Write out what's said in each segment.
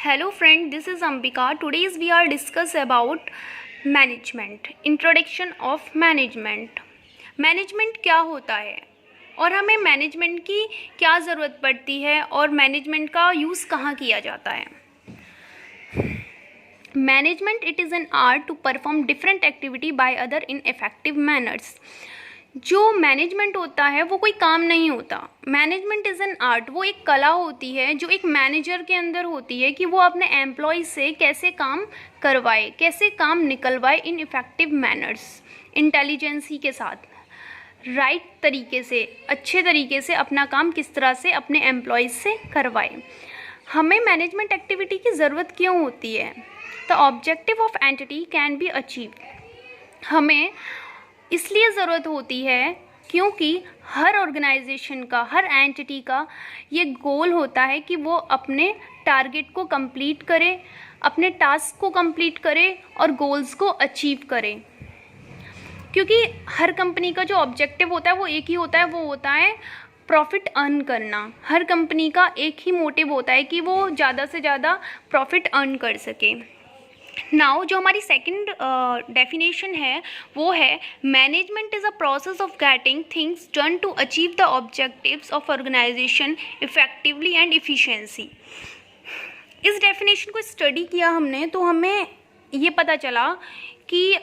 Hello friend, this is Ambika. Today's we are discuss about management. Introduction of management. Management क्या होता है और हमें मैनेजमेंट की क्या ज़रूरत पड़ती है और मैनेजमेंट का यूज़ कहाँ किया जाता है। Management it is an art to perform different activity by other in effective manners. जो मैनेजमेंट होता है वो कोई काम नहीं होता। मैनेजमेंट इज़ एन आर्ट, वो एक कला होती है जो एक मैनेजर के अंदर होती है कि वो अपने एम्प्लॉय से कैसे काम करवाए, कैसे काम निकलवाए इन इफ़ेक्टिव मैनर्स, इंटेलिजेंसी के साथ, राइट तरीके से, अच्छे तरीके से अपना काम किस तरह से अपने एम्प्लॉयज़ से करवाए। हमें मैनेजमेंट एक्टिविटी की ज़रूरत क्यों होती है? The objective of entity can be achieve. हमें इसलिए ज़रूरत होती है क्योंकि हर ऑर्गेनाइजेशन का, हर एंटिटी का ये गोल होता है कि वो अपने टारगेट को कंप्लीट करे, अपने टास्क को कंप्लीट करे और गोल्स को अचीव करे। क्योंकि हर कंपनी का जो ऑब्जेक्टिव होता है वो एक ही होता है, वो होता है प्रॉफिट अर्न करना। हर कंपनी का एक ही मोटिव होता है कि वो ज़्यादा से ज़्यादा प्रॉफिट अर्न कर सके। नाउ जो हमारी सेकंड डेफिनेशन है वो है management is a process of getting things done to achieve the objectives of organisation effectively and efficiency. इस डेफिनेशन को स्टडी किया हमने तो हमें ये पता चला कि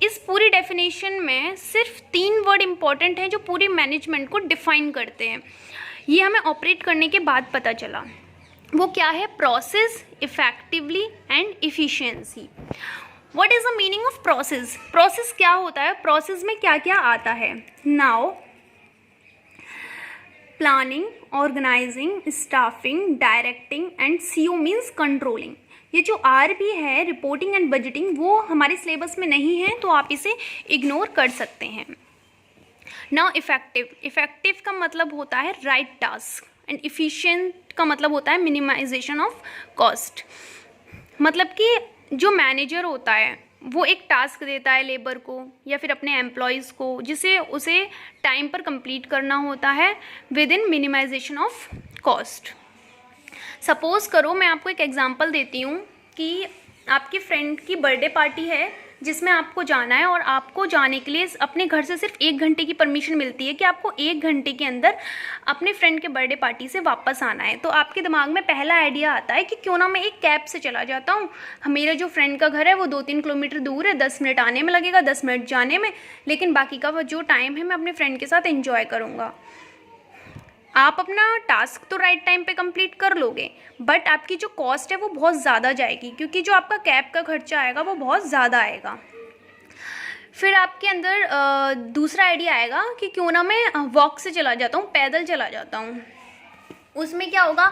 इस पूरी डेफिनेशन में सिर्फ 3 वर्ड इम्पॉर्टेंट हैं जो पूरी मैनेजमेंट को डिफाइन करते हैं। ये हमें ऑपरेट करने के बाद पता चला। वो क्या है? Process, effectively and efficiency. What is the meaning of process? Process क्या होता है? प्रोसेस में क्या क्या आता है? Now planning, organising, staffing, directing and CO means controlling. ये जो आर भी है, रिपोर्टिंग एंड बजटिंग, वो हमारे सिलेबस में नहीं है तो आप इसे इग्नोर कर सकते हैं। नाउ इफेक्टिव, इफेक्टिव का मतलब होता है राइट टास्क एंड इफ़िशिएंट का मतलब होता है मिनिमाइजेशन ऑफ कॉस्ट। मतलब कि जो मैनेजर होता है वो एक टास्क देता है लेबर को या फिर अपने एम्प्लॉयज़ को, जिसे उसे टाइम पर कंप्लीट करना होता है within minimization of cost. Suppose करो, मैं आपको एक एग्जांपल देती हूँ कि आपकी फ्रेंड की बर्थडे पार्टी है जिसमें आपको जाना है और आपको जाने के लिए अपने घर से सिर्फ 1 घंटे की परमिशन मिलती है कि आपको 1 घंटे के अंदर अपने फ्रेंड के बर्थडे पार्टी से वापस आना है। तो आपके दिमाग में पहला आइडिया आता है कि क्यों ना मैं एक कैब से चला जाता हूँ। मेरा जो फ्रेंड का घर है वो 2-3 किलोमीटर दूर है, 10 मिनट आने में लगेगा, 10 मिनट जाने में, लेकिन बाकी का जो टाइम है मैं अपने फ्रेंड के साथ एंजॉय करूँगा। आप अपना टास्क तो राइट टाइम पे कंप्लीट कर लोगे, बट आपकी जो कॉस्ट है वो बहुत ज़्यादा जाएगी क्योंकि जो आपका कैब का खर्चा आएगा वो बहुत ज़्यादा आएगा। फिर आपके अंदर दूसरा आइडिया आएगा कि क्यों ना मैं वॉक से चला जाता हूँ, पैदल चला जाता हूँ। उसमें क्या होगा?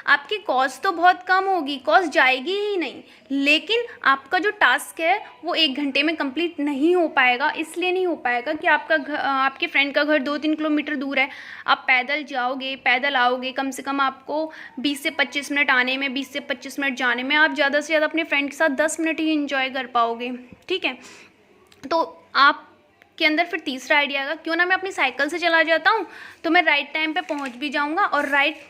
आपकी कॉस्ट तो बहुत कम होगी, कॉस्ट जाएगी ही नहीं, लेकिन आपका जो टास्क है वो 1 घंटे में कंप्लीट नहीं हो पाएगा। इसलिए नहीं हो पाएगा कि आपके फ्रेंड का घर 2-3 किलोमीटर दूर है। आप पैदल जाओगे, पैदल आओगे, कम से कम आपको 20 से 25 मिनट आने में, 20 से 25 मिनट जाने में, आप ज़्यादा से ज़्यादा अपने फ्रेंड के साथ 10 मिनट ही इंजॉय कर पाओगे। ठीक है, तो आप के अंदर फिर तीसरा आइडिया आएगा, क्यों ना मैं अपनी साइकिल से चला जाता हूँ तो मैं राइट टाइम पे पहुँच भी जाऊँगा और राइट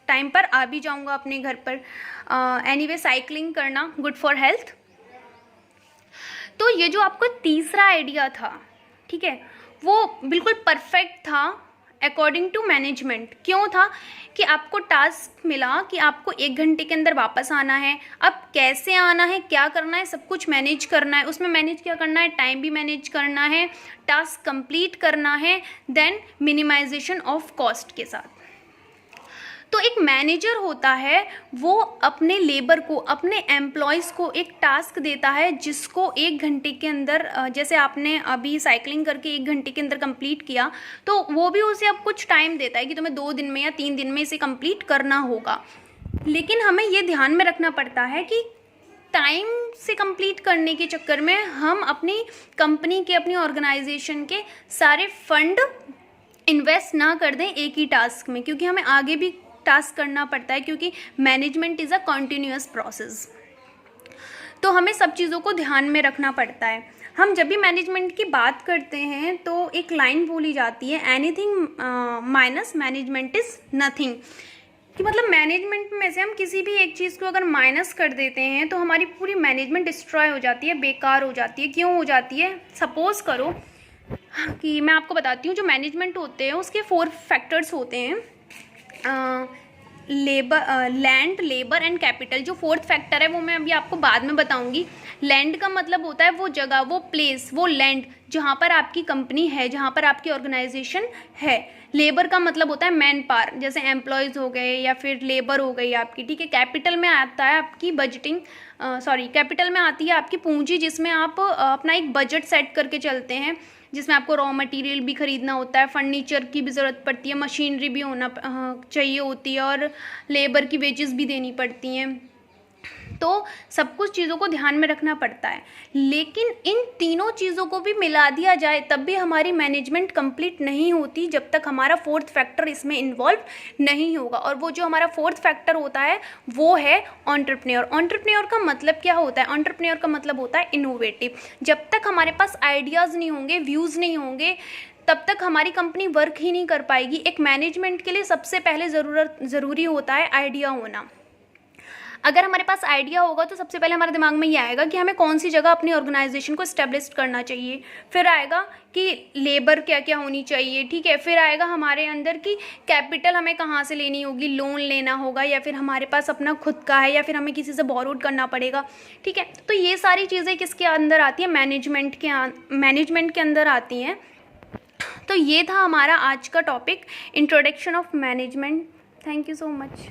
टाइम पर आ भी जाऊँगा अपने घर पर। एनीवे साइकिलिंग करना गुड फॉर हेल्थ। तो ये जो आपका तीसरा आइडिया था, ठीक है, वो बिल्कुल परफेक्ट था अकॉर्डिंग टू मैनेजमेंट। क्यों था? कि आपको टास्क मिला कि आपको 1 घंटे के अंदर वापस आना है। अब कैसे आना है, क्या करना है, सब कुछ मैनेज करना है। उसमें मैनेज क्या करना है? टाइम भी मैनेज करना है, टास्क कंप्लीट करना है, देन मिनिमाइजेशन ऑफ कॉस्ट के साथ। तो एक मैनेजर होता है वो अपने लेबर को, अपने एम्प्लॉयज़ को एक टास्क देता है जिसको 1 घंटे के अंदर, जैसे आपने अभी साइकिलिंग करके 1 घंटे के अंदर कंप्लीट किया, तो वो भी उसे अब कुछ टाइम देता है कि तुम्हें 2 दिन में या 3 दिन में इसे कंप्लीट करना होगा। लेकिन हमें ये ध्यान में रखना पड़ता है कि टाइम से कंप्लीट करने के चक्कर में हम अपनी कंपनी के, अपनी ऑर्गेनाइजेशन के सारे फंड इन्वेस्ट ना कर दें एक ही टास्क में, क्योंकि हमें आगे भी टास्क करना पड़ता है, क्योंकि management is a continuous process. तो हमें सब चीज़ों को ध्यान में रखना पड़ता है। हम जब भी मैनेजमेंट की बात करते हैं तो एक लाइन बोली जाती है, anything minus management is nothing. कि मतलब मैनेजमेंट में से हम किसी भी एक चीज़ को अगर माइनस कर देते हैं तो हमारी पूरी मैनेजमेंट डिस्ट्रॉय हो जाती है, बेकार हो जाती है। क्यों हो जाती है? सपोज़ करो कि मैं आपको बताती हूँ, जो मैनेजमेंट होते हैं उसके 4 फैक्टर्स होते हैं, लैंड, लेबर एंड कैपिटल। जो 4th फैक्टर है वो मैं अभी आपको बाद में बताऊंगी। लैंड का मतलब होता है वो जगह, वो प्लेस, वो लैंड जहाँ पर आपकी कंपनी है, जहाँ पर आपकी ऑर्गेनाइजेशन है। लेबर का मतलब होता है मैन पावर, जैसे एम्प्लॉयज़ हो गए या फिर लेबर हो गई आपकी, ठीक है। कैपिटल में आता है आपकी बजटिंग, कैपिटल में आती है आपकी पूंजी, जिसमें आप अपना एक बजट सेट करके चलते हैं, जिसमें आपको रॉ मटेरियल भी खरीदना होता है, फर्नीचर की भी ज़रूरत पड़ती है, मशीनरी भी होना चाहिए होती है, और लेबर की वेजेस भी देनी पड़ती हैं। तो सब कुछ चीज़ों को ध्यान में रखना पड़ता है। लेकिन इन तीनों चीज़ों को भी मिला दिया जाए तब भी हमारी मैनेजमेंट कंप्लीट नहीं होती, जब तक हमारा 4th फैक्टर इसमें इन्वॉल्व नहीं होगा। और वो जो हमारा 4th फैक्टर होता है वो है एंटरप्रेन्योर। एंटरप्रेन्योर का मतलब क्या होता है? एंटरप्रेन्योर का मतलब होता है इनोवेटिव। जब तक हमारे पास आइडियाज़ नहीं होंगे, व्यूज़ नहीं होंगे, तब तक हमारी कंपनी वर्क ही नहीं कर पाएगी। एक मैनेजमेंट के लिए सबसे पहले ज़रूरी होता है आइडिया होना। अगर हमारे पास आइडिया होगा तो सबसे पहले हमारे दिमाग में ये आएगा कि हमें कौन सी जगह अपनी ऑर्गेनाइजेशन को इस्टेब्लिश करना चाहिए। फिर आएगा कि लेबर क्या क्या होनी चाहिए, ठीक है। फिर आएगा हमारे अंदर कि कैपिटल हमें कहाँ से लेनी होगी, लोन लेना होगा या फिर हमारे पास अपना खुद का है या फिर हमें किसी से बोरोड करना पड़ेगा, ठीक है। तो ये सारी चीज़ें किसके अंदर आती हैं? मैनेजमेंट के अंदर आती हैं। तो ये था हमारा आज का topic, introduction of management. Thank you so much.